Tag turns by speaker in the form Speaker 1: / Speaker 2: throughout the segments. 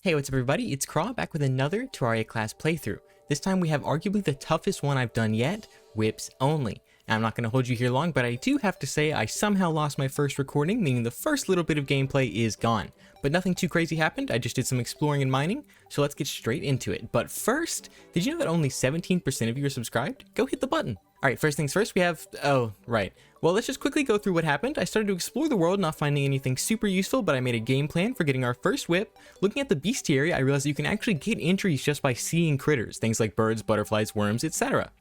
Speaker 1: Hey, what's up everybody? It's Craw back with another Terraria class playthrough. This time we have arguably the toughest one I've done yet, whips only. Now, I'm not going to hold you here long, but I do have to say I somehow lost my first recording, meaning the first little bit of gameplay is gone. But nothing too crazy happened, I just did some exploring and mining, so let's get straight into it. But first, did you know that only 17% of you are subscribed? Go hit the button. Alright, first things first, we have, right. Well, let's just quickly go through what happened. I started to explore the world, not finding anything super useful, but I made a game plan for getting our first whip. Looking at the bestiary, I realized you can actually get entries just by seeing critters, things like birds, butterflies, worms, etc.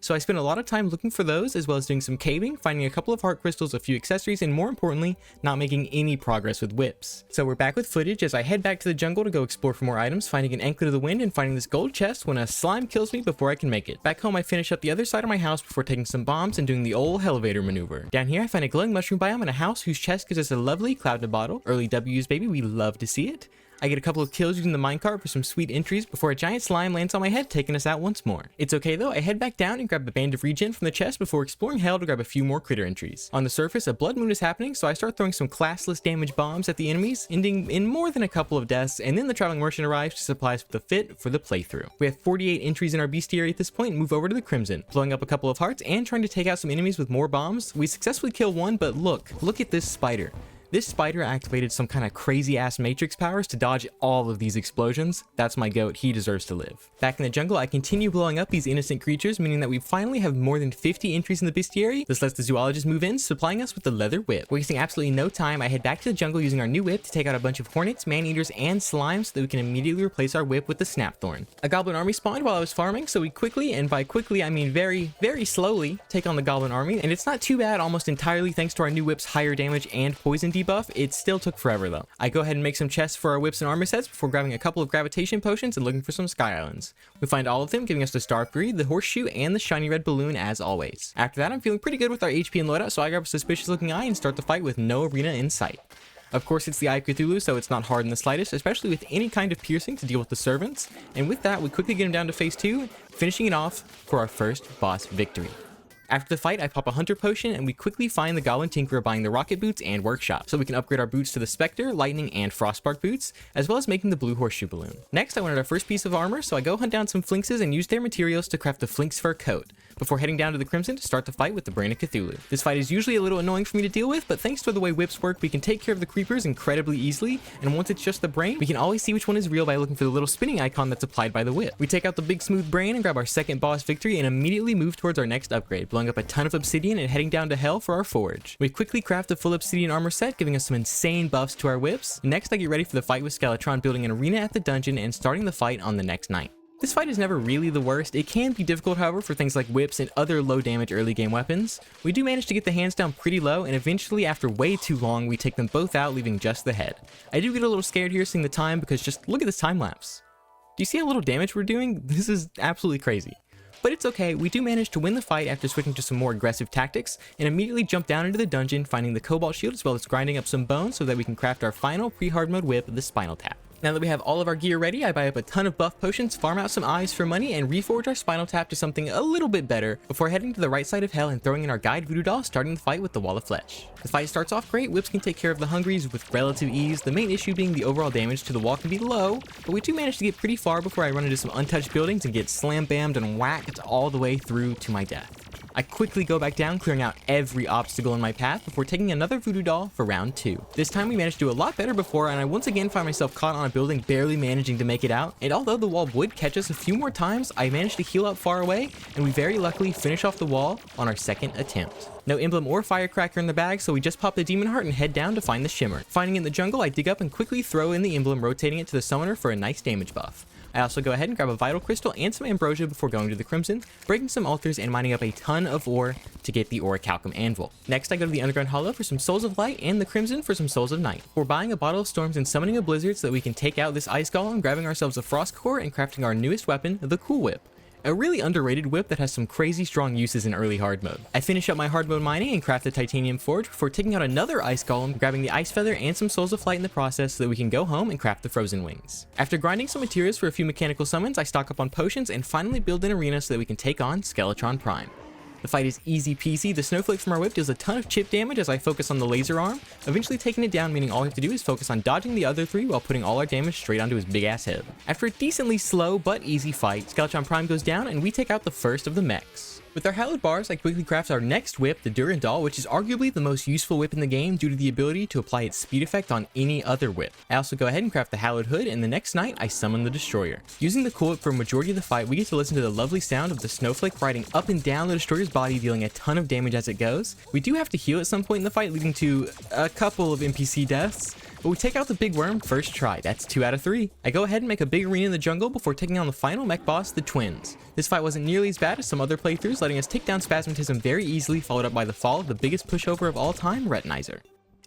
Speaker 1: So I spent a lot of time looking for those, as well as doing some caving, finding a couple of heart crystals, a few accessories, and more importantly, not making any progress with whips. So we're back with footage as I head back to the jungle to go explore for more items, finding an anklet of the wind and finding this gold chest when a slime kills me before I can make it. Back home I finish up the other side of my house before taking some bombs and doing the old elevator maneuver. Down here I find a glowing mushroom biome in a house whose chest gives us a lovely cloud in a bottle. Early W's baby, we love to see it. I get a couple of kills using the minecart for some sweet entries before a giant slime lands on my head, taking us out once more. It's okay though, I head back down and grab a band of regen from the chest before exploring hell to grab a few more critter entries. On the surface, a blood moon is happening, so I start throwing some classless damage bombs at the enemies, ending in more than a couple of deaths, and then the traveling merchant arrives to supply us with the fit for the playthrough. We have 48 entries in our bestiary at this point and move over to the crimson, blowing up a couple of hearts and trying to take out some enemies with more bombs. We successfully kill one, but look at this spider. This spider activated some kind of crazy ass matrix powers to dodge all of these explosions. That's my goat, he deserves to live. Back in the jungle, I continue blowing up these innocent creatures, meaning that we finally have more than 50 entries in the bestiary. This lets the zoologist move in, supplying us with the leather whip. Wasting absolutely no time, I head back to the jungle using our new whip to take out a bunch of hornets, man-eaters, and slimes so that we can immediately replace our whip with the snapthorn. A goblin army spawned while I was farming, so we quickly, and by quickly I mean very, very slowly, take on the goblin army, and it's not too bad, almost entirely thanks to our new whip's higher damage and poison debuff. It still took forever though. I go ahead and make some chests for our whips and armor sets before grabbing a couple of gravitation potions and looking for some sky islands. We find all of them, giving us the star fury, the horseshoe, and the shiny red balloon as always. After that, I'm feeling pretty good with our HP and loadout, so I grab a suspicious looking eye and start the fight with no arena in sight. Of course, it's the Eye of Cthulhu, so it's not hard in the slightest, especially with any kind of piercing to deal with the servants. And with that, we quickly get him down to phase 2, finishing it off for our first boss victory. After the fight, I pop a hunter potion and we quickly find the goblin tinkerer buying the rocket boots and workshop, so we can upgrade our boots to the specter, lightning, and frostbark boots, as well as making the blue horseshoe balloon. Next, I wanted our first piece of armor, so I go hunt down some flinxes and use their materials to craft the flinx fur coat, before heading down to the crimson to start the fight with the brain of Cthulhu. This fight is usually a little annoying for me to deal with, but thanks to the way whips work, we can take care of the creepers incredibly easily, and once it's just the brain, we can always see which one is real by looking for the little spinning icon that's applied by the whip. We take out the big smooth brain and grab our second boss victory and immediately move towards our next upgrade, blowing up a ton of obsidian and heading down to hell for our forge. We quickly craft a full obsidian armor set, giving us some insane buffs to our whips. Next, I get ready for the fight with Skeletron, building an arena at the dungeon and starting the fight on the next night. This fight is never really the worst. It can be difficult, however, for things like whips and other low damage early game weapons. We do manage to get the hands down pretty low, and eventually, after way too long, we take them both out, leaving just the head. I do get a little scared here seeing the time, because just look at this time lapse. Do you see how little damage we're doing? This is absolutely crazy. But it's okay, we do manage to win the fight after switching to some more aggressive tactics, and immediately jump down into the dungeon, finding the cobalt shield as well as grinding up some bones so that we can craft our final pre-hardmode whip, the spinal tap. Now that we have all of our gear ready, I buy up a ton of buff potions, farm out some eyes for money, and reforge our spinal tap to something a little bit better before heading to the right side of hell and throwing in our guide voodoo doll, starting the fight with the wall of flesh. The fight starts off great, whips can take care of the hungries with relative ease, the main issue being the overall damage to the wall can be low, but we do manage to get pretty far before I run into some untouched buildings and get slam bammed and whacked all the way through to my death. I quickly go back down, clearing out every obstacle in my path before taking another voodoo doll for round 2. This time we managed to do a lot better before, and I once again find myself caught on a building, barely managing to make it out. And although the wall would catch us a few more times, I managed to heal up far away, and we very luckily finish off the wall on our second attempt. No emblem or firecracker in the bag, so we just pop the demon heart and head down to find the shimmer. Finding it in the jungle, I dig up and quickly throw in the emblem, rotating it to the summoner for a nice damage buff. I also go ahead and grab a vital crystal and some ambrosia before going to the crimson, breaking some altars and mining up a ton of ore to get the orichalcum anvil. Next, I go to the underground hollow for some souls of light and the crimson for some souls of night. We're buying a bottle of storms and summoning a blizzard so that we can take out this ice golem, grabbing ourselves a frost core and crafting our newest weapon, the cool whip. A really underrated whip that has some crazy strong uses in early hard mode. I finish up my hard mode mining and craft the titanium forge before taking out another ice golem, grabbing the ice feather and some souls of flight in the process so that we can go home and craft the frozen wings. After grinding some materials for a few mechanical summons, I stock up on potions and finally build an arena so that we can take on Skeletron Prime. The fight is easy peasy. The snowflake from our whip deals a ton of chip damage as I focus on the laser arm, eventually taking it down, meaning all we have to do is focus on dodging the other 3 while putting all our damage straight onto his big ass head. After a decently slow but easy fight, Skeletron Prime goes down and we take out the first of the mechs. With our hallowed bars, I quickly craft our next whip, the Durandal, which is arguably the most useful whip in the game due to the ability to apply its speed effect on any other whip. I also go ahead and craft the hallowed hood, and the next night, I summon the Destroyer. Using the cool whip for a majority of the fight, we get to listen to the lovely sound of the snowflake riding up and down the Destroyer's body, dealing a ton of damage as it goes. We do have to heal at some point in the fight, leading to a couple of NPC deaths, but we take out the big worm first try. That's 2 out of 3. I go ahead and make a big arena in the jungle before taking on the final mech boss, the twins. This fight wasn't nearly as bad as some other playthroughs, letting us take down Spasmatism very easily, followed up by the fall of the biggest pushover of all time, Retinizer.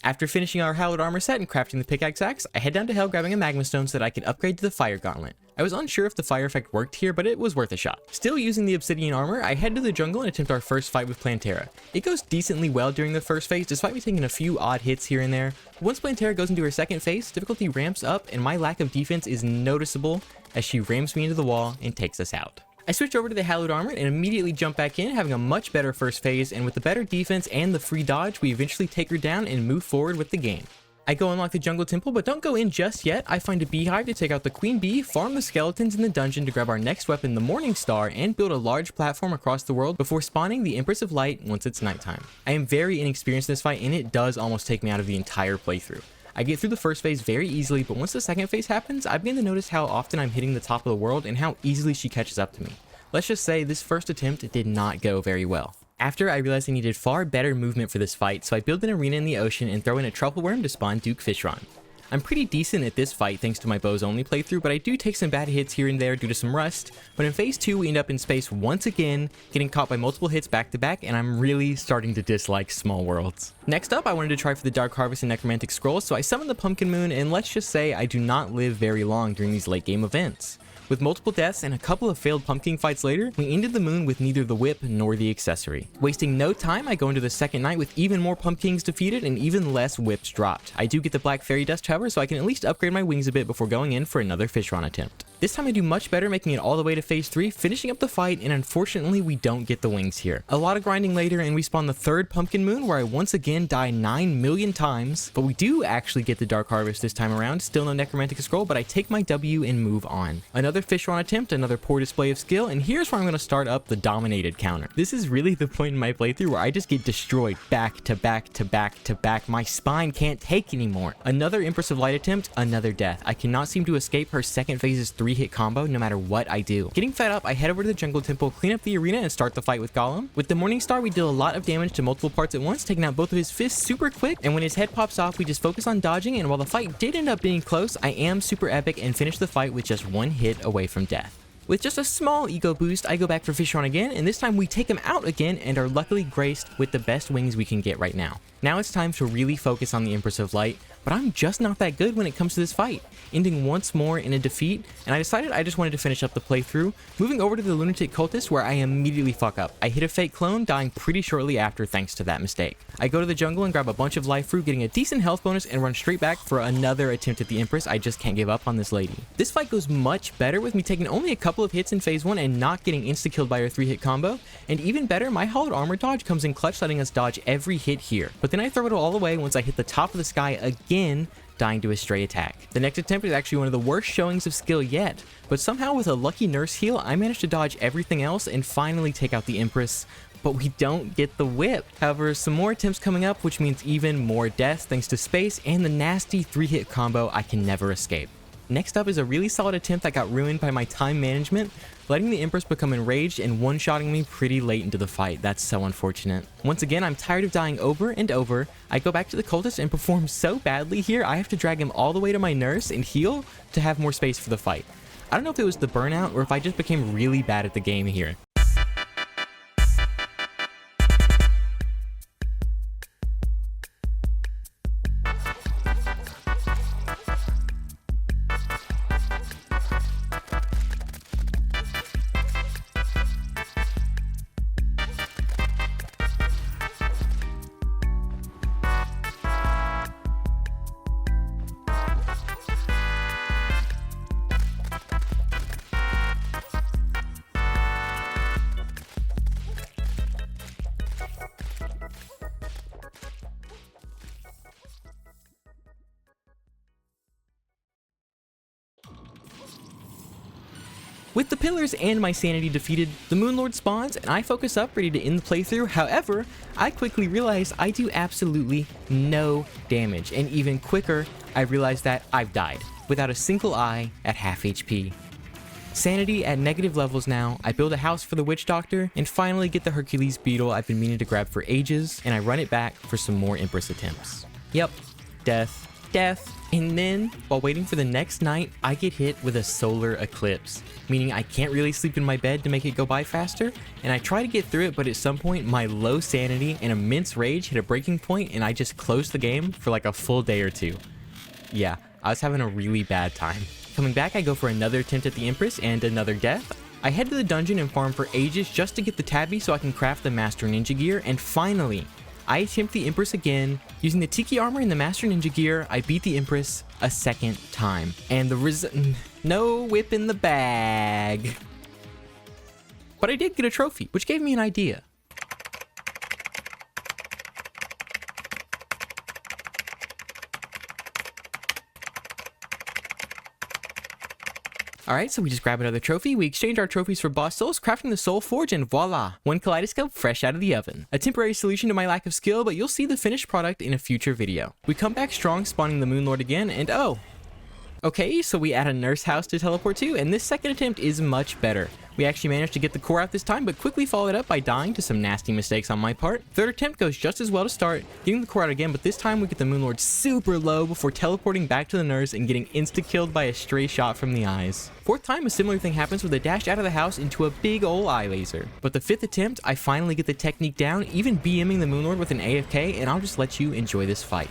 Speaker 1: After finishing our hallowed armor set and crafting the pickaxe axe, I head down to hell grabbing a magma stone so that I could upgrade to the fire gauntlet. I was unsure if the fire effect worked here, but it was worth a shot. Still using the obsidian armor, I head to the jungle and attempt our first fight with Plantera. It goes decently well during the first phase, despite me taking a few odd hits here and there. Once Plantera goes into her second phase, difficulty ramps up and my lack of defense is noticeable as she rams me into the wall and takes us out. I switch over to the hallowed armor and immediately jump back in, having a much better first phase, and with the better defense and the free dodge, we eventually take her down and move forward with the game. I go unlock the jungle temple, but don't go in just yet. I find a beehive to take out the queen bee, farm the skeletons in the dungeon to grab our next weapon, the morning star, and build a large platform across the world before spawning the Empress of Light once it's nighttime. I am very inexperienced in this fight, and it does almost take me out of the entire playthrough. I get through the first phase very easily, but once the second phase happens, I begin to notice how often I'm hitting the top of the world and how easily she catches up to me. Let's just say this first attempt did not go very well. After, I realized I needed far better movement for this fight, so I build an arena in the ocean and throw in a truffle worm to spawn Duke Fishron. I'm pretty decent at this fight thanks to my bows only playthrough, but I do take some bad hits here and there due to some rust. But in phase 2 we end up in space once again, getting caught by multiple hits back to back, and I'm really starting to dislike small worlds. Next up, I wanted to try for the Dark Harvest and Necromantic Scrolls, so I summoned the Pumpkin Moon, and let's just say I do not live very long during these late game events. With multiple deaths and a couple of failed pumpkin fights later, we ended the moon with neither the whip nor the accessory. Wasting no time, I go into the second night with even more pumpkins defeated and even less whips dropped. I do get the black fairy dust, however, so I can at least upgrade my wings a bit before going in for another Fishron attempt. This time I do much better, making it all the way to phase 3, finishing up the fight, and unfortunately we don't get the wings here. A lot of grinding later and we spawn the third pumpkin moon where I once again die 9 million times, but we do actually get the Dark Harvest this time around. Still no Necromantic Scroll, but I take my W and move on. Another Fishron attempt, another poor display of skill, and here's where I'm going to start up the dominated counter. This is really the point in my playthrough where I just get destroyed back to back to back to back. My spine can't take anymore. Another Empress of Light attempt, another death. I cannot seem to escape her second phase's 3-hit combo no matter what I do. Getting fed up, I head over to the jungle temple, clean up the arena, and start the fight with Gollum. With the Morning Star, we deal a lot of damage to multiple parts at once, taking out both of his fists super quick, and when his head pops off, we just focus on dodging, and while the fight did end up being close, I am super epic and finish the fight with just 1 hit away from death. With just a small ego boost, I go back for Fishron again, and this time we take him out again and are luckily graced with the best wings we can get right now. Now it's time to really focus on the Empress of Light, but I'm just not that good when it comes to this fight, ending once more in a defeat, and I decided I just wanted to finish up the playthrough, moving over to the Lunatic Cultist where I immediately fuck up. I hit a fake clone, dying pretty shortly after thanks to that mistake. I go to the jungle and grab a bunch of life fruit, getting a decent health bonus, and run straight back for another attempt at the Empress. I just can't give up on this lady. This fight goes much better with me taking only a couple of hits in phase 1 and not getting insta-killed by her 3-hit combo, and even better, my hollowed armor dodge comes in clutch, letting us dodge every hit here. But then I throw it all away once I hit the top of the sky again, dying to a stray attack. The next attempt is actually one of the worst showings of skill yet, but somehow with a lucky nurse heal, I managed to dodge everything else and finally take out the Empress, but we don't get the whip. However, some more attempts coming up, which means even more deaths thanks to space and the nasty 3-hit combo I can never escape. Next up is a really solid attempt that got ruined by my time management, letting the Empress become enraged and one-shotting me pretty late into the fight. That's so unfortunate. Once again, I'm tired of dying over and over. I go back to the cultist and perform so badly here, I have to drag him all the way to my nurse and heal to have more space for the fight. I don't know if it was the burnout or if I just became really bad at the game here. With the pillars and my sanity defeated, the Moon Lord spawns and I focus up ready to end the playthrough. However, I quickly realize I do absolutely no damage, and even quicker, I realize that I've died without a single eye at half HP. Sanity at negative levels now, I build a house for the witch doctor and finally get the Hercules beetle I've been meaning to grab for ages, and I run it back for some more Empress attempts. Yep, death, death. And then, while waiting for the next night, I get hit with a solar eclipse, meaning I can't really sleep in my bed to make it go by faster, and I try to get through it, but at some point my low sanity and immense rage hit a breaking point and I just closed the game for like a full day or two. Yeah, I was having a really bad time. Coming back, I go for another attempt at the Empress and another death. I head to the dungeon and farm for ages just to get the tabby so I can craft the Master Ninja gear, and finally, I attempt the Empress again. Using the Tiki armor and the Master Ninja gear, I beat the Empress a second time. And no whip in the bag. But I did get a trophy, which gave me an idea. Alright, so we just grab another trophy, we exchange our trophies for boss souls, crafting the soul forge, and voila! One kaleidoscope fresh out of the oven. A temporary solution to my lack of skill, but you'll see the finished product in a future video. We come back strong, spawning the Moon Lord again, and oh! Okay, so we add a nurse house to teleport to, and this second attempt is much better. We actually managed to get the core out this time, but quickly followed up by dying to some nasty mistakes on my part. Third attempt goes just as well to start, getting the core out again, but this time we get the Moon Lord super low before teleporting back to the nurse and getting insta-killed by a stray shot from the eyes. Fourth time, a similar thing happens with a dash out of the house into a big ol' eye laser. But the fifth attempt, I finally get the technique down, even BMing the Moon Lord with an AFK, and I'll just let you enjoy this fight.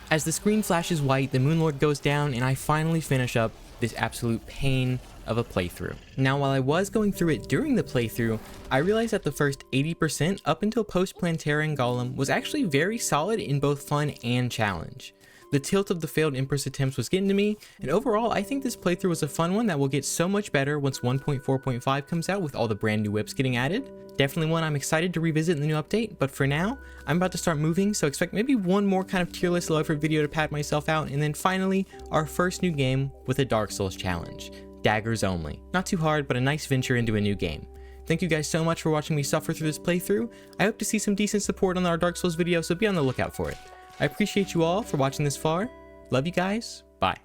Speaker 1: As the screen flashes white, the Moon Lord goes down, and I finally finish up this absolute pain of a playthrough. Now, while I was going through it during the playthrough, I realized that the first 80% up until post-Planetarian Golem was actually very solid in both fun and challenge. The tilt of the failed Empress attempts was getting to me, and overall I think this playthrough was a fun one that will get so much better once 1.4.5 comes out with all the brand new whips getting added. Definitely one I'm excited to revisit in the new update, but for now, I'm about to start moving, so expect maybe one more kind of tier list low effort video to pat myself out, and then finally, our first new game with a Dark Souls challenge. Daggers only. Not too hard, but a nice venture into a new game. Thank you guys so much for watching me suffer through this playthrough. I hope to see some decent support on our Dark Souls video, so be on the lookout for it. I appreciate you all for watching this far. Love you guys. Bye.